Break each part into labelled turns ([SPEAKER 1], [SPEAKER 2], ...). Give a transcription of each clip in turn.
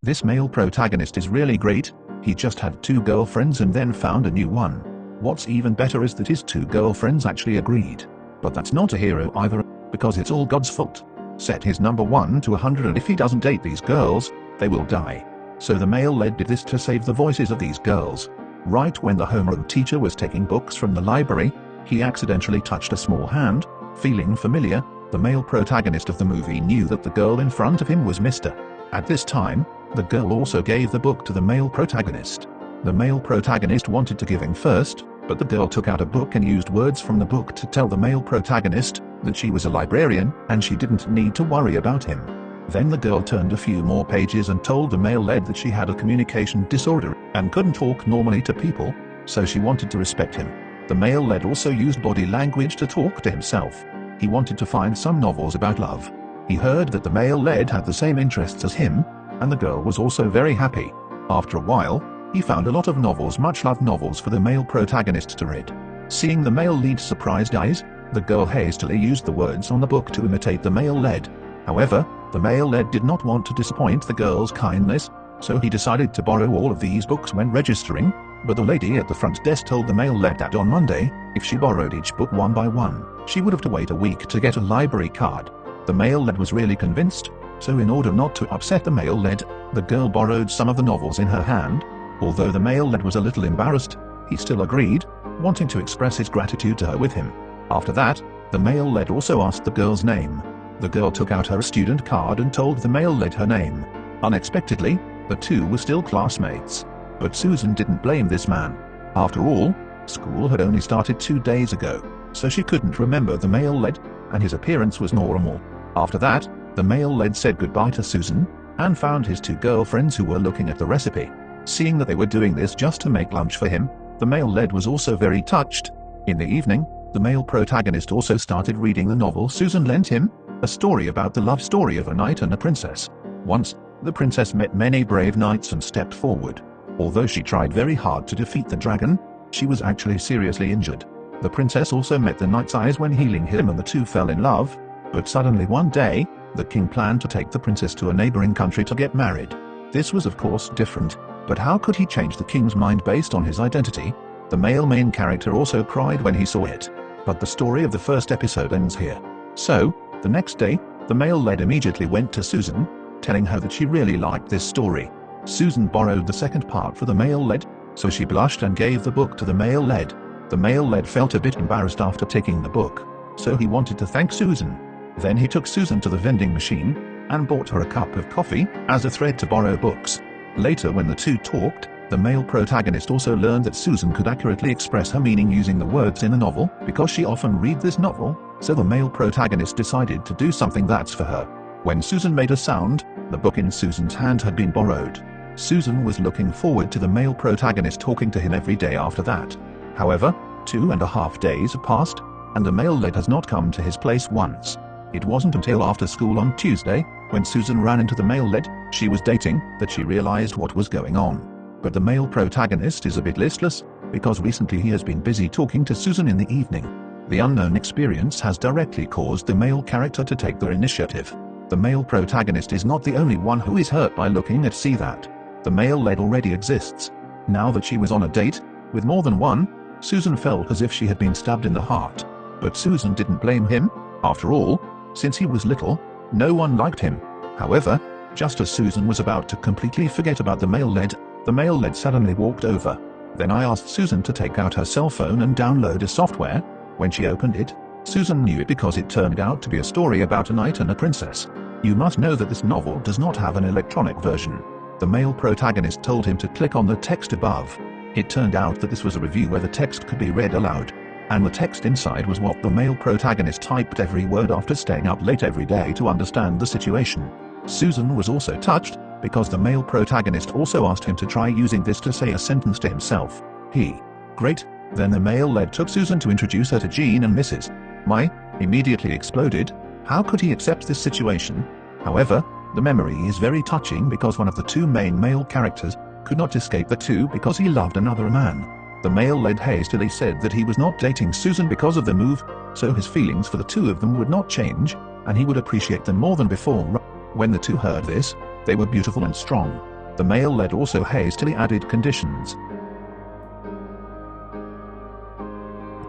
[SPEAKER 1] This male protagonist is really great. He just had 2 girlfriends and then found a new one. What's even better is that his 2 girlfriends actually agreed. But that's not a hero either, because it's all God's fault. Set his number 1 to 100, and if he doesn't date these girls, they will die. So the male lead did this to save the voices of these girls. Right when the homeroom teacher was taking books from the library, he accidentally touched a small hand. Feeling familiar, the male protagonist of the movie knew that the girl in front of him was Mr. At this time, the girl also gave the book to the male protagonist. The male protagonist wanted to give him first, but the girl took out a book and used words from the book to tell the male protagonist that she was a librarian and she didn't need to worry about him. Then the girl turned a few more pages and told the male lead that she had a communication disorder and couldn't talk normally to people, so she wanted to respect him. The male lead also used body language to talk to himself. He wanted to find some novels about love. He heard that the male lead had the same interests as him, and the girl was also very happy. After a while, he found a lot of novels, much loved novels for the male protagonist to read. Seeing the male lead's surprised eyes, the girl hastily used the words on the book to imitate the male lead. However, the male lead did not want to disappoint the girl's kindness, so he decided to borrow all of these books when registering, but the lady at the front desk told the male lead that on Monday, if she borrowed each book one by one, she would have to wait a week to get a library card. The male lead was really convinced, so in order not to upset the male lead, the girl borrowed some of the novels in her hand. Although the male lead was a little embarrassed, he still agreed, wanting to express his gratitude to her with him. After that, the male lead also asked the girl's name. The girl took out her student card and told the male lead her name. Unexpectedly, the two were still classmates. But Susan didn't blame this man. After all, school had only started 2 days ago, so she couldn't remember the male lead, and his appearance was normal. After that, the male lead said goodbye to Susan, and found his 2 girlfriends who were looking at the recipe. Seeing that they were doing this just to make lunch for him, the male lead was also very touched. In the evening, the male protagonist also started reading the novel Susan lent him, a story about the love story of a knight and a princess. Once, the princess met many brave knights and stepped forward. Although she tried very hard to defeat the dragon, she was actually seriously injured. The princess also met the knight's eyes when healing him, and the two fell in love. But suddenly one day, the king planned to take the princess to a neighboring country to get married. This was of course different, but how could he change the king's mind based on his identity? The male main character also cried when he saw it. But the story of the first episode ends here. So, the next day, the male lead immediately went to Susan, telling her that she really liked this story. Susan borrowed the second part for the male lead, so she blushed and gave the book to the male lead. The male lead felt a bit embarrassed after taking the book, so he wanted to thank Susan. Then he took Susan to the vending machine, and bought her a cup of coffee as a thread to borrow books. Later when the two talked, the male protagonist also learned that Susan could accurately express her meaning using the words in the novel, because she often read this novel, so the male protagonist decided to do something that's for her. When Susan made a sound, the book in Susan's hand had been borrowed. Susan was looking forward to the male protagonist talking to him every day after that. However, 2.5 days have passed, and the male lead has not come to his place once. It wasn't until after school on Tuesday, when Susan ran into the male lead she was dating, that she realized what was going on. But the male protagonist is a bit listless, because recently he has been busy talking to Susan in the evening. The unknown experience has directly caused the male character to take the initiative. The male protagonist is not the only one who is hurt by looking at see that. The male lead already exists. Now that she was on a date with more than one, Susan felt as if she had been stabbed in the heart. But Susan didn't blame him. After all, since he was little, no one liked him. However, just as Susan was about to completely forget about the male lead suddenly walked over. Then I asked Susan to take out her cell phone and download a software. When she opened it, Susan knew it because it turned out to be a story about a knight and a princess. You must know that this novel does not have an electronic version. The male protagonist told him to click on the text above. It turned out that this was a review where the text could be read aloud. And the text inside was what the male protagonist typed every word after staying up late every day to understand the situation. Susan was also touched, because the male protagonist also asked him to try using this to say a sentence to himself. Great. Then the male lead took Susan to introduce her to Jean and Mrs. My immediately exploded. How could he accept this situation? However, the memory is very touching because one of the two main male characters could not escape the two because he loved another man. The male lead hastily said that he was not dating Susan because of the move, so his feelings for the two of them would not change, and he would appreciate them more than before. When the two heard this, they were beautiful and strong. The male lead also hastily added conditions.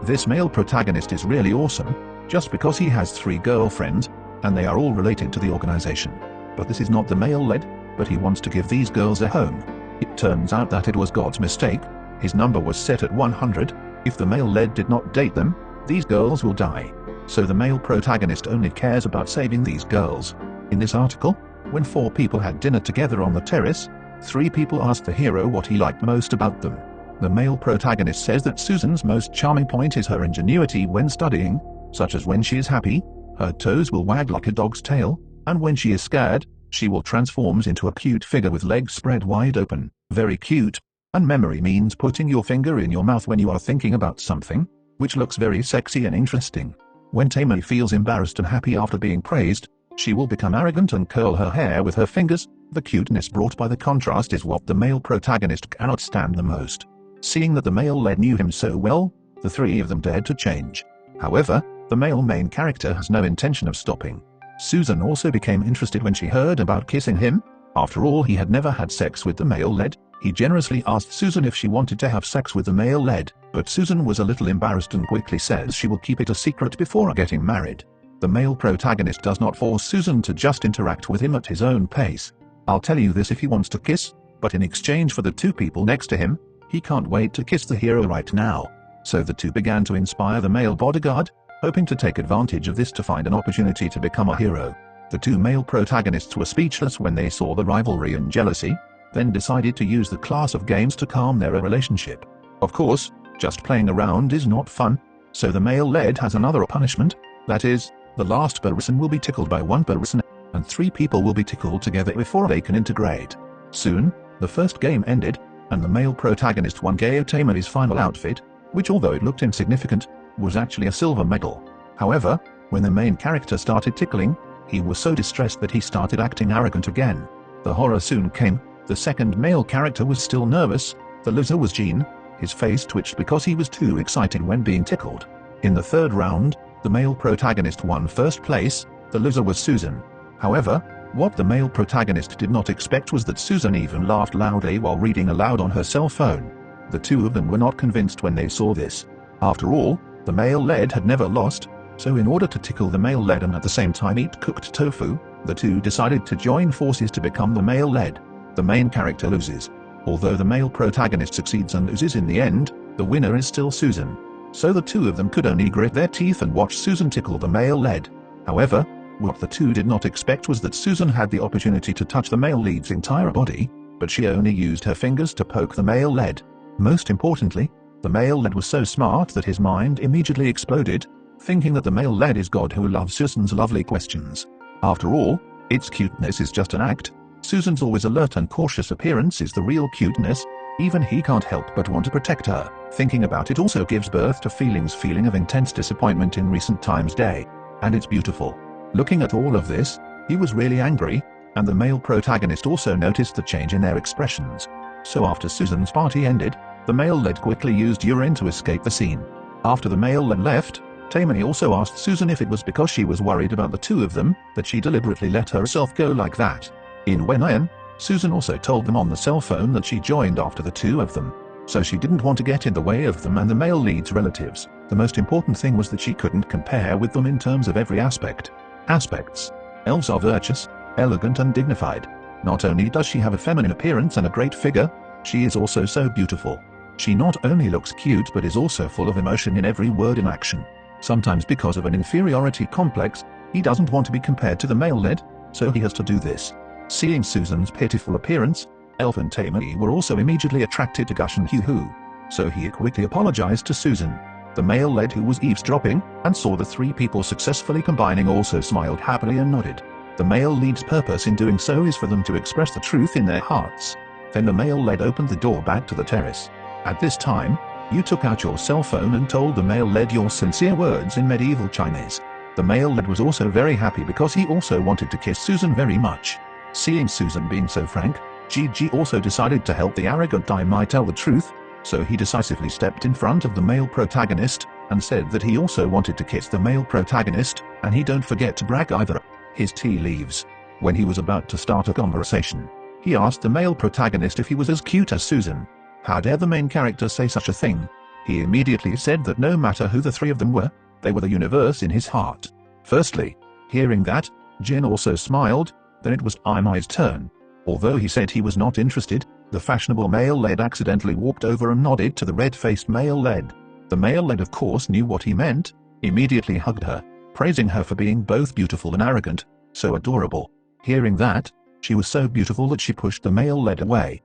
[SPEAKER 1] This male protagonist is really awesome, just because he has 3 girlfriends, and they are all related to the organization. But this is not the male lead, but he wants to give these girls a home. It turns out that it was God's mistake. His number was set at 100. If the male lead did not date them, these girls will die. So the male protagonist only cares about saving these girls. In this article, when 4 people had dinner together on the terrace, 3 people asked the hero what he liked most about them. The male protagonist says that Susan's most charming point is her ingenuity when studying, such as when she is happy, her toes will wag like a dog's tail, and when she is scared, she will transforms into a cute figure with legs spread wide open, very cute. And memory means putting your finger in your mouth when you are thinking about something, which looks very sexy and interesting. When Tammy feels embarrassed and happy after being praised, she will become arrogant and curl her hair with her fingers. The cuteness brought by the contrast is what the male protagonist cannot stand the most. Seeing that the male lead knew him so well, the 3 of them dared to change. However, the male main character has no intention of stopping. Susan also became interested when she heard about kissing him. After all, he had never had sex with the male lead. He generously asked Susan if she wanted to have sex with the male lead, but Susan was a little embarrassed and quickly says she will keep it a secret before getting married. The male protagonist does not force Susan to just interact with him at his own pace. I'll tell you this if he wants to kiss, but in exchange for the 2 people next to him, he can't wait to kiss the hero right now. So the 2 began to inspire the male bodyguard, hoping to take advantage of this to find an opportunity to become a hero. The 2 male protagonists were speechless when they saw the rivalry and jealousy, then decided to use the class of games to calm their relationship. Of course, just playing around is not fun, so the male lead has another punishment, that is, the last person will be tickled by 1 person, and 3 people will be tickled together before they can integrate. Soon, the first game ended, and the male protagonist won gave Tamer his final outfit, which although it looked insignificant, was actually a silver medal. However, when the main character started tickling, he was so distressed that he started acting arrogant again. The horror soon came. The second male character was still nervous. The loser was Gene. His face twitched because he was too excited when being tickled. In the 3rd round, the male protagonist won first place. The loser was Susan. However, what the male protagonist did not expect was that Susan even laughed loudly while reading aloud on her cell phone. The 2 of them were not convinced when they saw this. After all, the male lead had never lost, so in order to tickle the male lead and at the same time eat cooked tofu, the 2 decided to join forces to become the male lead. The main character loses. Although the male protagonist succeeds and loses in the end, the winner is still Susan. So the 2 of them could only grit their teeth and watch Susan tickle the male lead. However, what the 2 did not expect was that Susan had the opportunity to touch the male lead's entire body, but she only used her fingers to poke the male lead. Most importantly, the male lead was so smart that his mind immediately exploded, thinking that the male lead is God who loves Susan's lovely questions. After all, its cuteness is just an act. Susan's always alert and cautious appearance is the real cuteness. Even he can't help but want to protect her. Thinking about it also gives birth to feeling of intense disappointment in recent times day. And it's beautiful. Looking at all of this, he was really angry, and the male protagonist also noticed the change in their expressions. So after Susan's party ended, the male lead quickly used urine to escape the scene. After the male lead left, Tammy also asked Susan if it was because she was worried about the 2 of them that she deliberately let herself go like that. In Wenan, Susan also told them on the cell phone that she joined after the 2 of them, so she didn't want to get in the way of them and the male lead's relatives. The most important thing was that she couldn't compare with them in terms of every aspects. Elves are virtuous, elegant and dignified. Not only does she have a feminine appearance and a great figure, she is also so beautiful. She not only looks cute but is also full of emotion in every word and action. Sometimes because of an inferiority complex, he doesn't want to be compared to the male lead, so he has to do this. Seeing Susan's pitiful appearance, Elf and Tammy were also immediately attracted to Gush and Hoo, so he quickly apologized to Susan. The male lead who was eavesdropping and saw the 3 people successfully combining also smiled happily and nodded. The male lead's purpose in doing so is for them to express the truth in their hearts. Then the male lead opened the door back to the terrace. At this time, you took out your cell phone and told the male lead your sincere words in medieval Chinese. The male lead was also very happy because he also wanted to kiss Susan very much. Seeing Susan being so frank, Gigi also decided to help the arrogant Daimai tell the truth, so he decisively stepped in front of the male protagonist and said that he also wanted to kiss the male protagonist, and he don't forget to brag either. His tea leaves. When he was about to start a conversation, He asked the male protagonist if he was as cute as Susan. How dare the main character say such a thing? He immediately said that no matter who the three of them were, they were the universe in his heart. Firstly, hearing that, Jin also smiled. Then it was Imai's turn. Although he said he was not interested, the fashionable male lead accidentally walked over and nodded to the red-faced male lead. The male lead of course knew what he meant, immediately hugged her, praising her for being both beautiful and arrogant, so adorable. Hearing that, she was so beautiful that she pushed the male lead away.